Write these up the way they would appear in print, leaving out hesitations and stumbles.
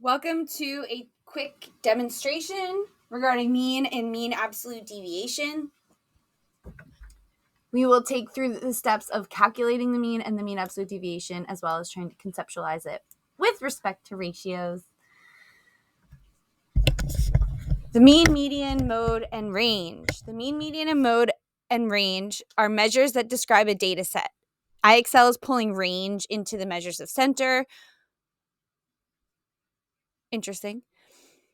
Welcome to a quick demonstration regarding mean and mean absolute deviation. We will take through the steps of calculating the mean and the mean absolute deviation, as well as trying to conceptualize it with respect to ratios. The mean, median, mode, and range. The mean, median, and mode and range are measures that describe a data set. IXL is pulling range into the measures of center. Interesting.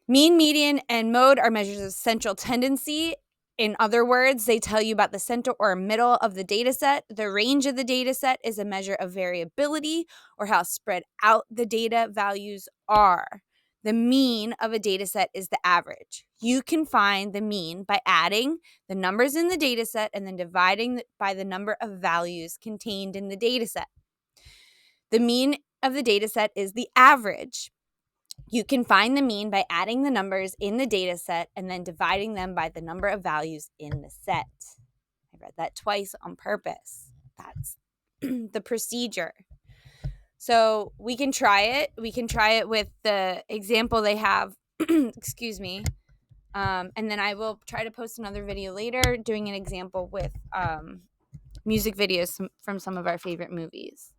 Mean, median, and mode are measures of central tendency. In other words, they tell you about the center or middle of the data set. The range of the data set is a measure of variability or how spread out the data values are. The mean of a data set is the average. You can find the mean by adding the numbers in the data set and then dividing by the number of values contained in the data set. The mean of the data set is the average. You can find the mean by adding the numbers in the data set and then dividing them by the number of values in the set. I read that twice on purpose. That's the procedure. So we can try it. We can try it with the example they have. Excuse me. And then I will try to post another video later doing an example with music videos from some of our favorite movies.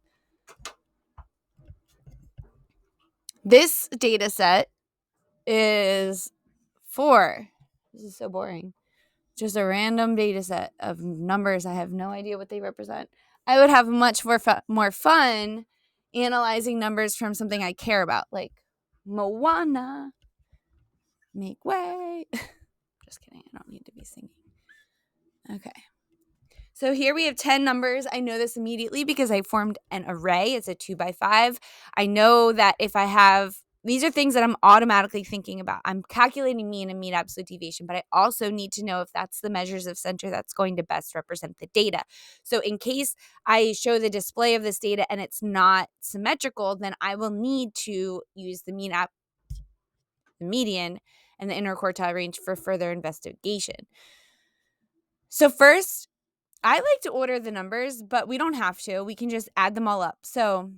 This data set is 4. This is so boring. Just a random data set of numbers. I have no idea what they represent. I would have much more fun analyzing numbers from something I care about, like Moana. Make way. Just kidding. I don't need to be singing. Okay. So here we have 10 numbers. I know this immediately because I formed an array. It's a 2x5. I know that if I have, these are things that I'm automatically thinking about. I'm calculating mean and mean absolute deviation, but I also need to know if that's the measures of center that's going to best represent the data. So in case I show the display of this data and it's not symmetrical, then I will need to use the the median, and the interquartile range for further investigation. So first, I like to order the numbers, but we don't have to. We can just add them all up. So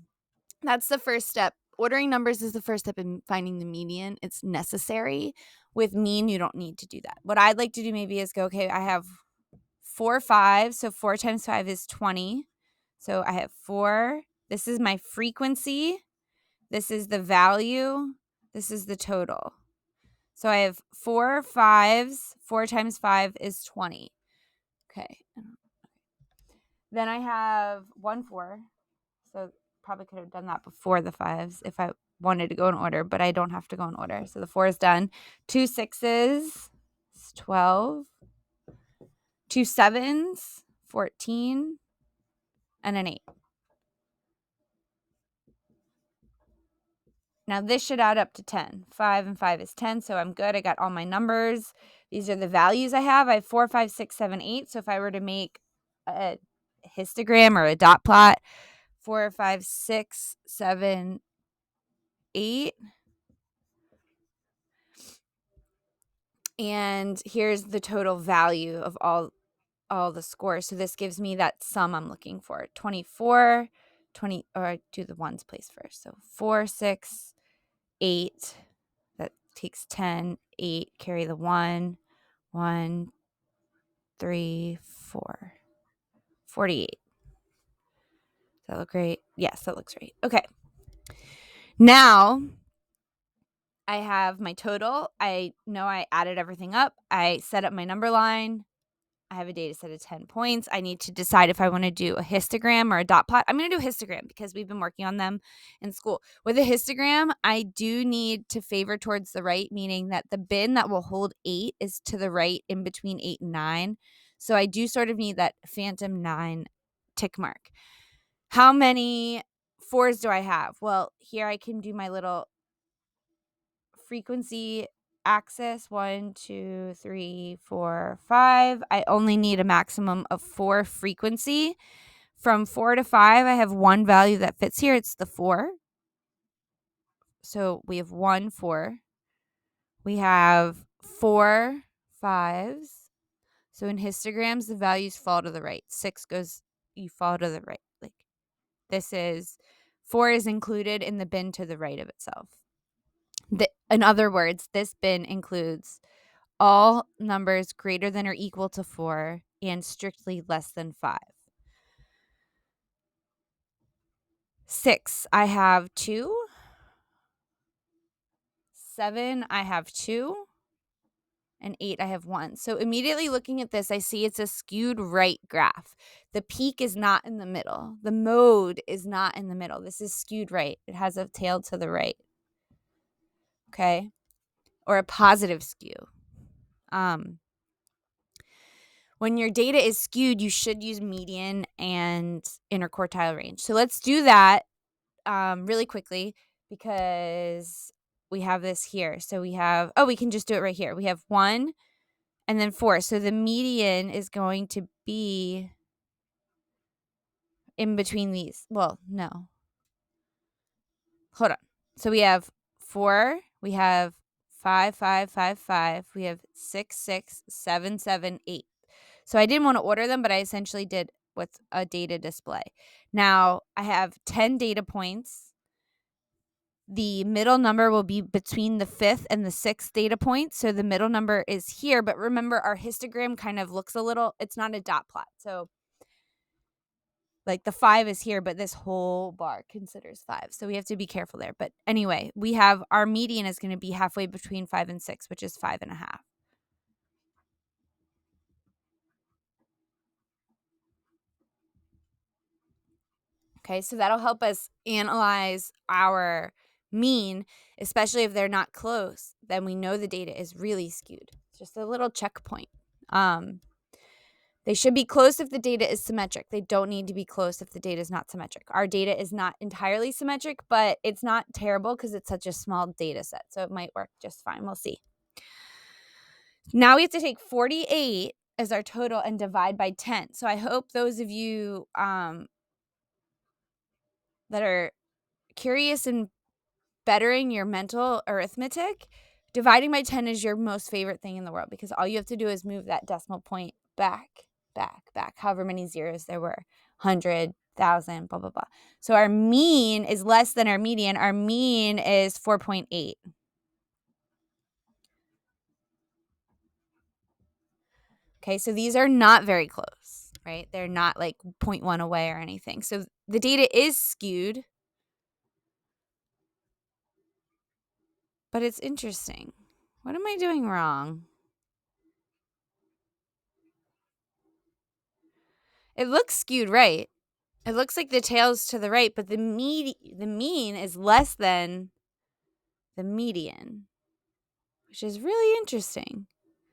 that's the first step. Ordering numbers is the first step in finding the median. It's necessary. With mean, you don't need to do that. What I'd like to do maybe is go, okay, I have 4 5. So 4 times 5 is 20. So I have 4. This is my frequency. This is the value. This is the total. So I have 4 5s. 4 times 5 is 20. Okay. Then I have 1 4. So probably could have done that before the 5s if I wanted to go in order, but I don't have to go in order. So the 4 is done. 2 6s is 12. 2 7s, 14. And an 8. Now this should add up to 10. 5 and 5 is 10, so I'm good. I got all my numbers. These are the values I have. I have 4, 5, 6, 7, 8. So if I were to make a histogram or a dot plot, 4, 5, 6, 7, 8. And here's the total value of all the scores. So this gives me that sum I'm looking for. 24, 20, or I do the ones place first. So 4, 6, 8. That takes 10, 8, carry the 1, 1, 3, 4. 48. Does that look right? Yes, that looks right. Okay. Now I have my total. I know I added everything up. I set up my number line. I have a data set of 10 points. I need to decide if I want to do a histogram or a dot plot. I'm going to do a histogram because we've been working on them in school. With a histogram, I do need to favor towards the right, meaning that the bin that will hold 8 is to the right in between 8 and 9. So I do sort of need that phantom 9 tick mark. How many 4s do I have? Well, here I can do my little frequency axis. 1, 2, 3, 4, 5. I only need a maximum of 4 frequency. From 4 to 5, I have one value that fits here. It's the 4. So we have 1 4. We have 4 5s. So in histograms, the values fall to the right. 6 goes, you fall to the right. Like this is 4 is included in the bin to the right of itself. In other words, this bin includes all numbers greater than or equal to 4 and strictly less than 5. 6, I have 2. 7, I have 2. And 8, I have 1. So immediately looking at this, I see it's a skewed right graph. The peak is not in the middle. The mode is not in the middle. This is skewed right. It has a tail to the right. Okay? Or a positive skew. When your data is skewed, you should use median and interquartile range. So let's do that really quickly because we have this here. So we have, we can just do it right here. We have 1 and then 4. So the median is going to be in between these. Well, no. Hold on. So we have 4, we have 5, 5, 5, 5, we have 6, 6, 7, 7, 8. So I didn't want to order them, but I essentially did with a data display. Now I have 10 data points. The middle number will be between the 5th and the 6th data point. So the middle number is here. But remember, our histogram kind of looks it's not a dot plot. So like the 5 is here, but this whole bar considers 5. So we have to be careful there. But anyway, we have our median is going to be halfway between 5 and 6, which is 5.5. Okay, so that'll help us analyze our mean, especially if they're not close. Then we know the data is really skewed. It's just a little checkpoint. They should be close if the data is symmetric. They don't need to be close if the data is not symmetric. Our data is not entirely symmetric, but it's not terrible because it's such a small data set. So it might work just fine. We'll see. Now we have to take 48 as our total and divide by 10. So I hope those of you that are curious in bettering your mental arithmetic, dividing by 10 is your most favorite thing in the world because all you have to do is move that decimal point back, however many zeros there were, 100, 1,000, blah, blah, blah. So our mean is less than our median. Our mean is 4.8. Okay, so these are not very close, right? They're not like 0.1 away or anything. So the data is skewed, but it's interesting. What am I doing wrong? It looks skewed right. It looks like the tail's to the right, but the mean is less than the median, which is really interesting.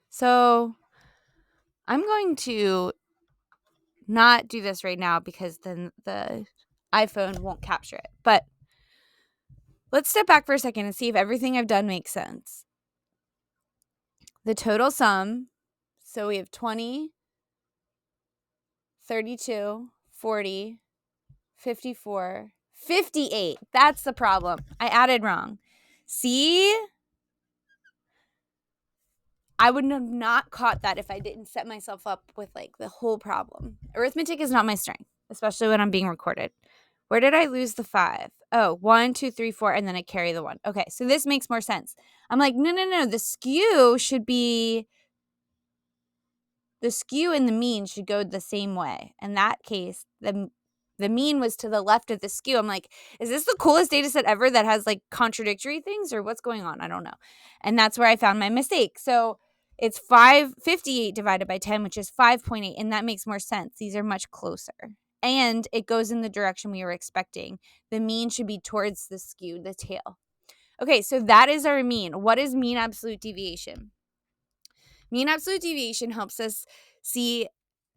So I'm going to not do this right now because then the iPhone won't capture it. But let's step back for a second and see if everything I've done makes sense. The total sum, so we have 20, 32, 40, 54, 58. That's the problem. I added wrong. See? I would have not caught that if I didn't set myself up with like the whole problem. Arithmetic is not my strength, especially when I'm being recorded. Where did I lose the 5? Oh, 1, 2, 3, 4, and then I carry the 1. Okay, so this makes more sense. I'm like, no. The skew and the mean should go the same way. In that case, the mean was to the left of the skew. I'm like, is this the coolest data set ever that has like contradictory things or what's going on? I don't know. And that's where I found my mistake. So it's 558 divided by 10, which is 5.8. And that makes more sense. These are much closer. And it goes in the direction we were expecting. The mean should be towards the skew, the tail. Okay, so that is our mean. What is mean absolute deviation? Mean absolute deviation helps us see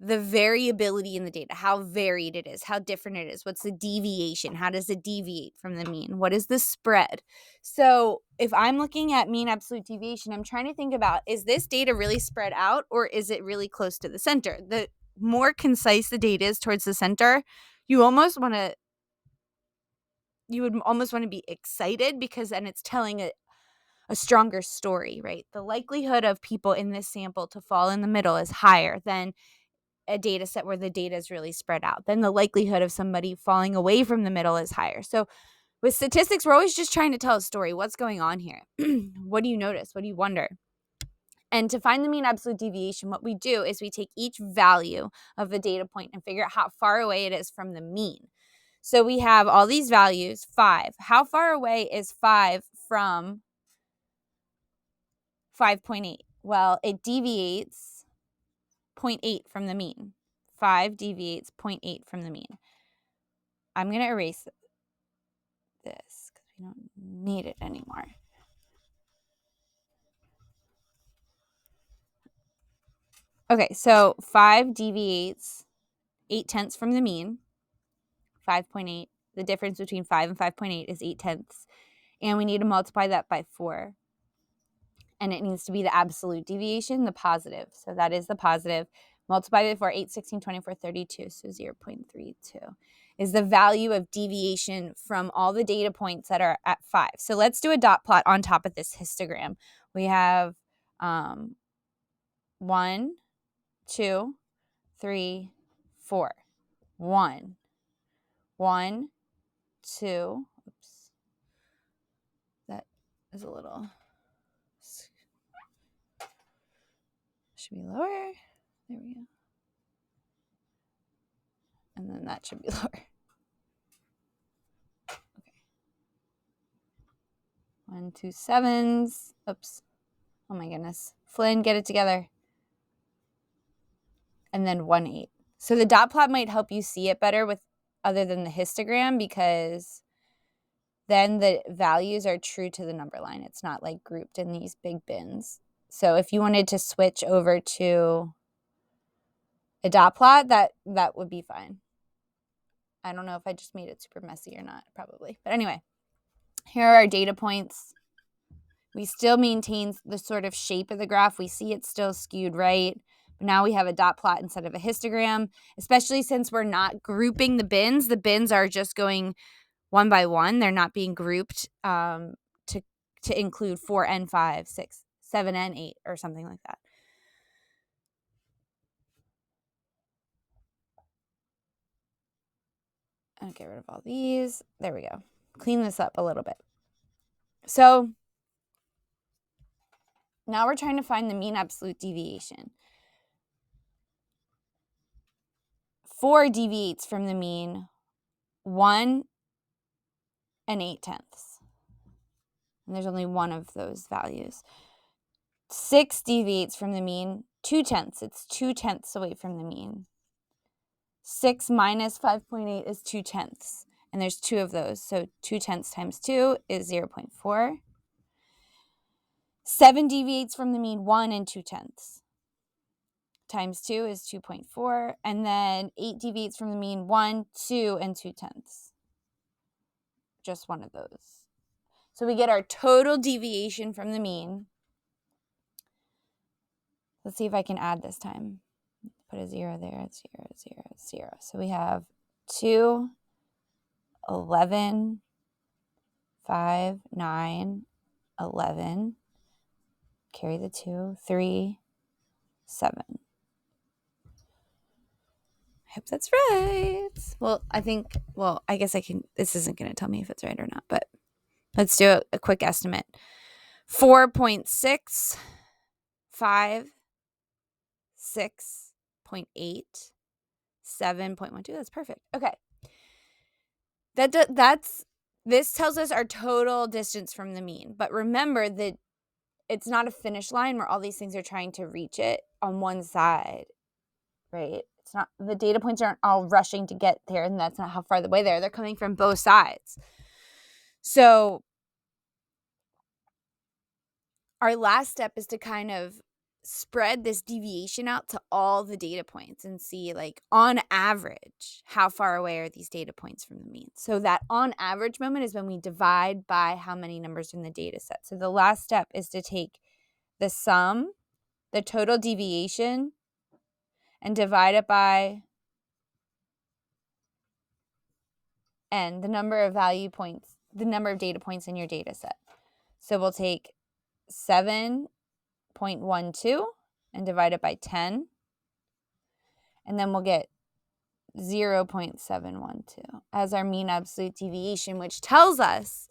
the variability in the data, how varied it is, how different it is. What's the deviation? How does it deviate from the mean? What is the spread? So if I'm looking at mean absolute deviation, I'm trying to think about, is this data really spread out or is it really close to the center? The more concise the data is towards the center, you would almost want to be excited because then it's telling a stronger story, right? The likelihood of people in this sample to fall in the middle is higher than a data set where the data is really spread out. Then the likelihood of somebody falling away from the middle is higher. So With statistics, we're always just trying to tell a story. What's going on here? What do you notice? What do you wonder? And to find the mean absolute deviation, what we do is we take each value of the data point and figure out how far away it is from the mean. So we have all these values. 5. How far away is 5 from 5.8? Well, it deviates 0.8 from the mean. 5 deviates 0.8 from the mean. I'm going to erase this because we don't need it anymore. Okay, so 5 deviates 8/10 from the mean, 5.8. The difference between 5 and 5.8 is 8/10. And we need to multiply that by 4. And it needs to be the absolute deviation, the positive. So that is the positive. Multiply by 4, 8, 16, 24, 32, so 0.32 is the value of deviation from all the data points that are at 5. So let's do a dot plot on top of this histogram. We have 1, 2, 3, 4. 1, 1, 2. Oops. That is a little, should be lower. There we go. And then that should be lower. Okay. 1, 2, 7s. Oops. Oh my goodness. Flynn, get it together. And then 1, 8. So the dot plot might help you see it better with other than the histogram, because then the values are true to the number line. It's not like grouped in these big bins. So if you wanted to switch over to a dot plot, that would be fine. I don't know if I just made it super messy or not, probably. But anyway, here are our data points. We still maintain the sort of shape of the graph. We see it's still skewed right. But now we have a dot plot instead of a histogram, especially since we're not grouping the bins. The bins are just going one by one. They're not being grouped to include 4 and 5, 6, 7 and 8 or something like that. I'll get rid of all these. There we go. Clean this up a little bit. So now we're trying to find the mean absolute deviation. 4 deviates from the mean 1 and 8/10. And there's only one of those values. 6 deviates from the mean 2/10. It's 2/10 away from the mean. 6 minus 5.8 is 2/10. And there's 2 of those. So 2/10 times 2 is 0.4. 7 deviates from the mean 1 and 2/10. Times 2 is 2.4. And then 8 deviates from the mean 1, 2, and 2/10. Just one of those. So we get our total deviation from the mean. Let's see if I can add this time. Put a 0 there, 0, 0, 0. So we have 2, 11, 5, 9, 11. Carry the 2, 3, 7. I hope that's right. Well, I guess I can, this isn't going to tell me if it's right or not, but let's do a quick estimate. 4.6, 5, 6.8, 7.12. That's perfect. Okay. This tells us our total distance from the mean. But remember that it's not a finish line where all these things are trying to reach it on one side, right? It's not, the data points aren't all rushing to get there, and that's not how far away they are. They're coming from both sides. So our last step is to kind of spread this deviation out to all the data points and see, like, on average, how far away are these data points from the mean. So that on average moment is when we divide by how many numbers in the data set. So the last step is to take the sum, the total deviation, and divide it by n, the number of value points, the number of data points in your data set. So we'll take 7.12 and divide it by 10. And then we'll get 0.712 as our mean absolute deviation, which tells us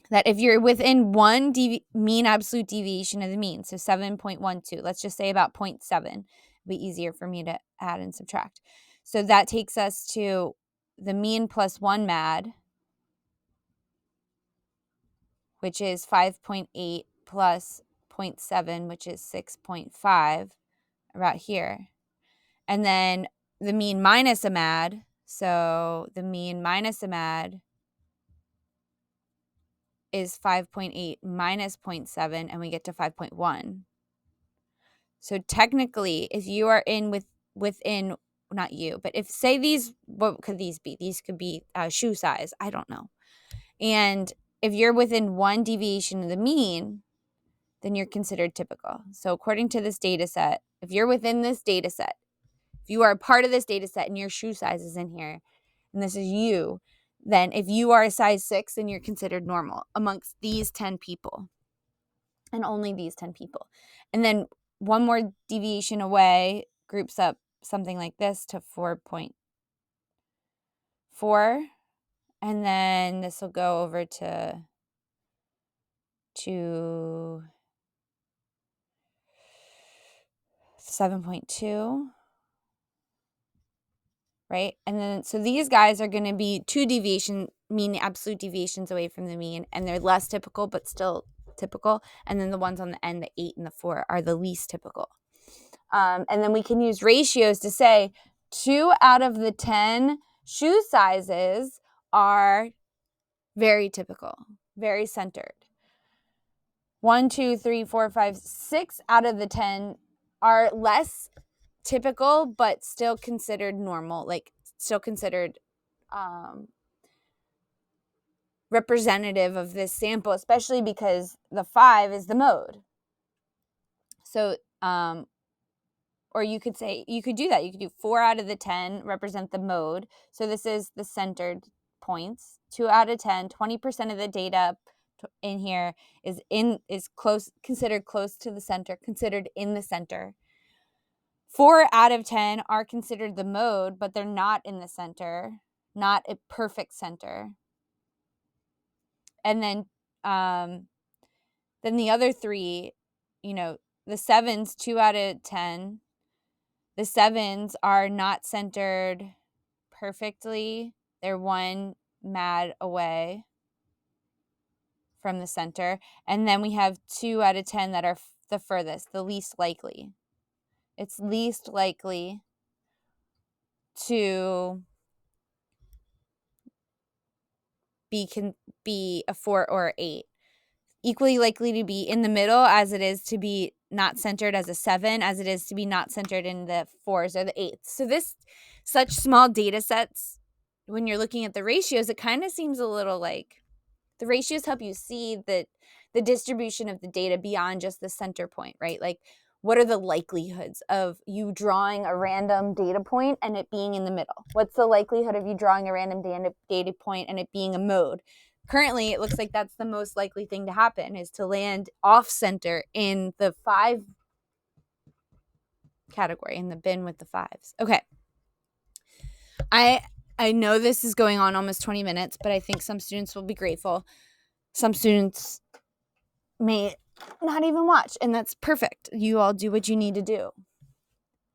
that if you're within one mean absolute deviation of the mean, so 7.12, let's just say about 0.7, it'll be easier for me to add and subtract. So that takes us to the mean plus 1 mad, which is 5.8 plus 0.7, which is 6.5, about here. And then the mean minus a mad, so the mean minus a mad is 5.8 minus 0.7, and we get to 5.1. So technically, if you are within, not you, but if, say these, what could these be? These could be shoe size. I don't know. And if you're within one deviation of the mean, then you're considered typical. So according to this data set, if you're within this data set, if you are a part of this data set and your shoe size is in here, and this is you, then if you are a size 6, then you're considered normal amongst these 10 people, and only these 10 people. And then one more deviation away groups up something like this to 4.4, and then this will go over to 7.2. Right? And then, so these guys are going to be 2 mean absolute deviations away from the mean, and they're less typical, but still typical. And then the ones on the end, the 8 and the 4, are the least typical. And then we can use ratios to say 2 out of the 10 shoe sizes are very typical, very centered. 1, 2, 3, 4, 5, 6 out of the 10 are less typical, but still considered normal, like still considered representative of this sample, especially because the 5 is the mode. So, or you could say, you could do that. You could do 4 out of the 10 represent the mode. So this is the centered points. 2 out of 10, 20% of the data in here is considered close to the center, considered in the center. 4 out of 10 are considered the mode, but they're not in the center, not a perfect center. And then the other 3, the 7s, 2 out of 10, the 7s are not centered perfectly. They're 1 mad away from the center. And then we have 2 out of 10 that are the furthest, the least likely. It's least likely to be a 4 or 8. Equally likely to be in the middle as it is to be not centered as a 7, as it is to be not centered in the 4s or the 8s. So such small data sets, when you're looking at the ratios, it kind of seems a little like the ratios help you see the distribution of the data beyond just the center point, right? Like, what are the likelihoods of you drawing a random data point and it being in the middle? What's the likelihood of you drawing a random data point and it being a mode? Currently, it looks like that's the most likely thing to happen, is to land off center in the 5 category, in the bin with the 5s. Okay. I know this is going on almost 20 minutes, but I think some students will be grateful. Some students may not even watch, and that's perfect. You all do what you need to do.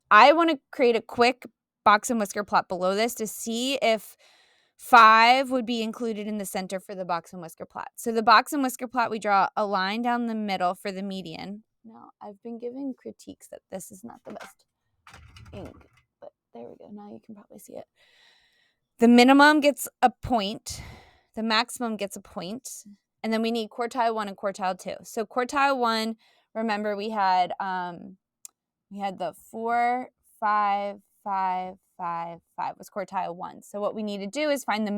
I want to create a quick box and whisker plot below this to see if 5 would be included in the center for the box and whisker plot. So the box and whisker plot, we draw a line down the middle for the median. Now, I've been given critiques that this is not the best ink, but there we go. Now you can probably see it. The minimum gets a point. The maximum gets a point. And then we need quartile 1 and quartile 2. So quartile 1, remember we had the 4, 5, 5, 5, 5 was quartile 1. So what we need to do is find the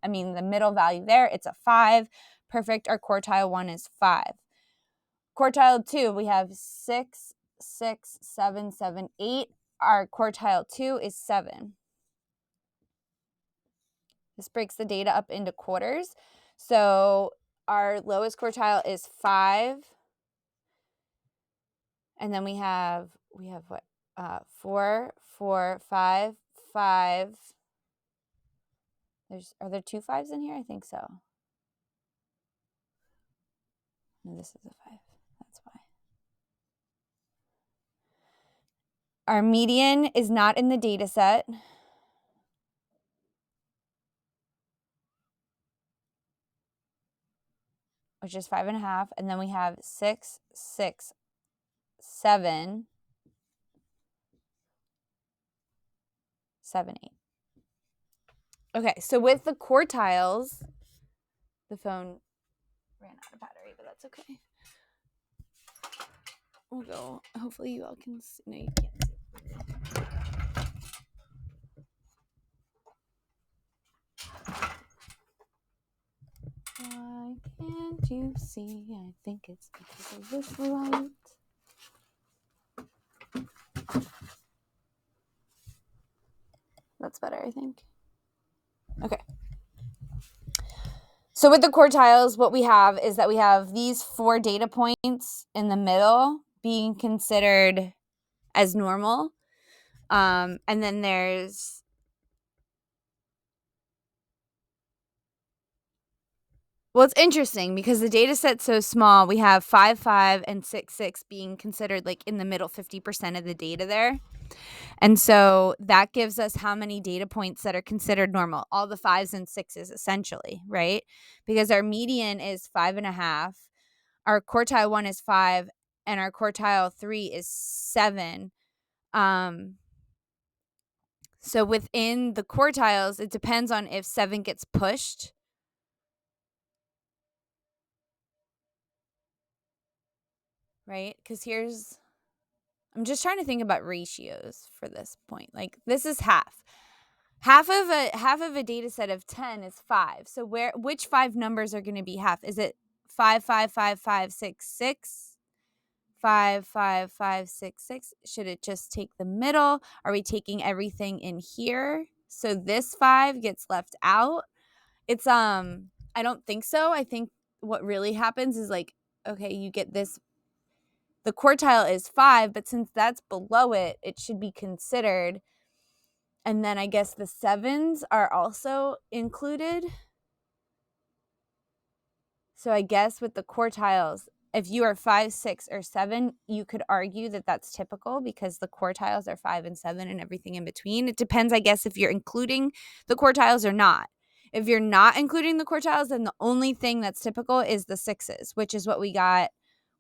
the middle value there. It's a 5. Perfect. Our quartile 1 is 5. Quartile 2, we have 6, 6, 7, 7, 8. Our quartile 2 is 7. This breaks the data up into quarters. So our lowest quartile is 5. And then we have what? 4, 4, 5, 5. Are there 2 5s in here? I think so. No, this is a 5. That's why. Our median is not in the data set. Which is 5.5. And then we have 6, 6, 7, 7, 8. Okay, so with the quartiles, the phone ran out of battery, but that's okay. We'll go. Hopefully you all can see. No, you can't see. Why can't you see? I think it's because of this light. That's better, I think. Okay. So with the quartiles, what we have is that we have these 4 data points in the middle being considered as normal. And then there's well, it's interesting because the data set's so small. We have 5, 5, and 6, 6 being considered like in the middle 50% of the data there. And so that gives us how many data points that are considered normal, all the 5s and 6s essentially, right? Because our median is 5.5, our quartile 1 is 5, and our quartile 3 is 7. So within the quartiles, it depends on if 7 gets pushed. Right? Because I'm just trying to think about ratios for this point. Like this is half. Half of a data set of 10 is 5. So which 5 numbers are going to be half? Is it 5, 5, 5, 5, 6, 6? 5, 5, 5, 6, 6? Should it just take the middle? Are we taking everything in here? So this 5 gets left out? It's I don't think so. I think what really happens is like, okay, you get this. The quartile is 5, but since that's below it, it should be considered. And then I guess the 7s are also included. So I guess with the quartiles, if you are 5, 6, or 7, you could argue that that's typical because the quartiles are 5 and 7 and everything in between. It depends, I guess, if you're including the quartiles or not. If you're not including the quartiles, then the only thing that's typical is the 6s, which is what we got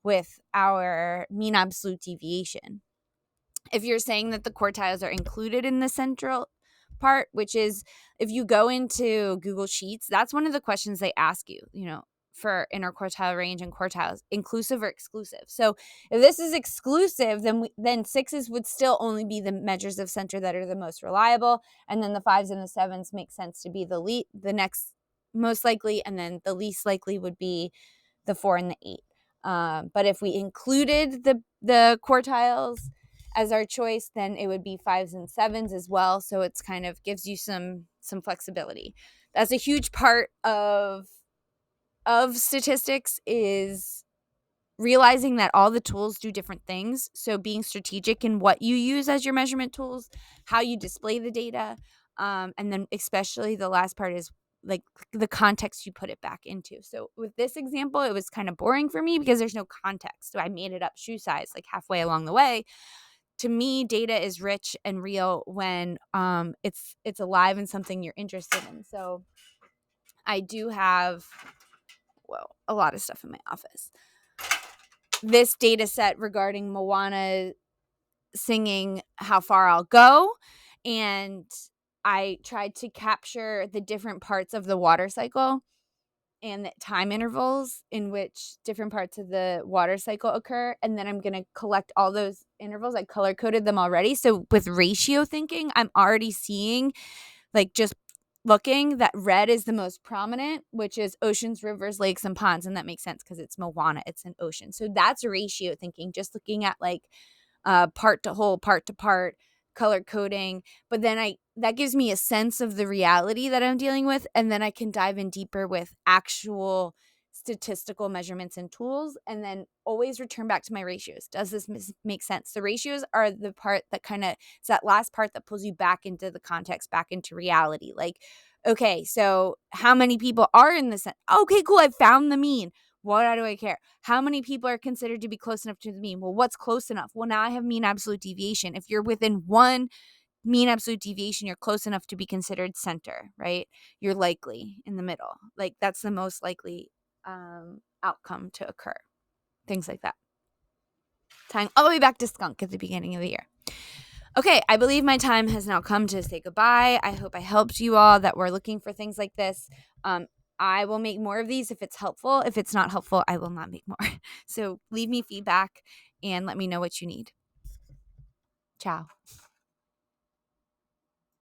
with our mean absolute deviation. If you're saying that the quartiles are included in the central part, which is if you go into Google Sheets, that's one of the questions they ask you, for interquartile range and quartiles, inclusive or exclusive. So if this is exclusive, then 6s would still only be the measures of center that are the most reliable, and then the 5s and the 7s make sense to be the next most likely, and then the least likely would be the 4 and the 8. But if we included the quartiles as our choice, then it would be 5s and 7s as well. So it's kind of gives you some flexibility. That's a huge part of statistics, is realizing that all the tools do different things. So being strategic in what you use as your measurement tools, how you display the data, and then especially the last part is like the context you put it back into. So with this example, it was kind of boring for me because there's no context. So I made it up shoe size like halfway along the way. To me, data is rich and real when it's alive and something you're interested in. So I do have a lot of stuff in my office. This data set regarding Moana singing How Far I'll Go, and I tried to capture the different parts of the water cycle and the time intervals in which different parts of the water cycle occur. And then I'm going to collect all those intervals. I color coded them already. So with ratio thinking, I'm already seeing, like, just looking, that red is the most prominent, which is oceans, rivers, lakes, and ponds. And that makes sense because it's Moana. It's an ocean. So that's ratio thinking, just looking at like part to whole, part to part, color coding. But then that gives me a sense of the reality that I'm dealing with, and then I can dive in deeper with actual statistical measurements and tools, and then always return back to my ratios. Does this make sense? The ratios are the part that it's that last part that pulls you back into the context, back into reality. Like, okay, so how many people are in this? Okay, cool. I found the mean. What do I care? How many people are considered to be close enough to the mean? Well, what's close enough? Well, now I have mean absolute deviation. If you're within one mean absolute deviation, you're close enough to be considered center, right? You're likely in the middle. Like, that's the most likely outcome to occur. Things like that. Tying all the way back to skunk at the beginning of the year. Okay, I believe my time has now come to say goodbye. I hope I helped you all that were looking for things like this. I will make more of these if it's helpful. If it's not helpful, I will not make more. So leave me feedback and let me know what you need. Ciao.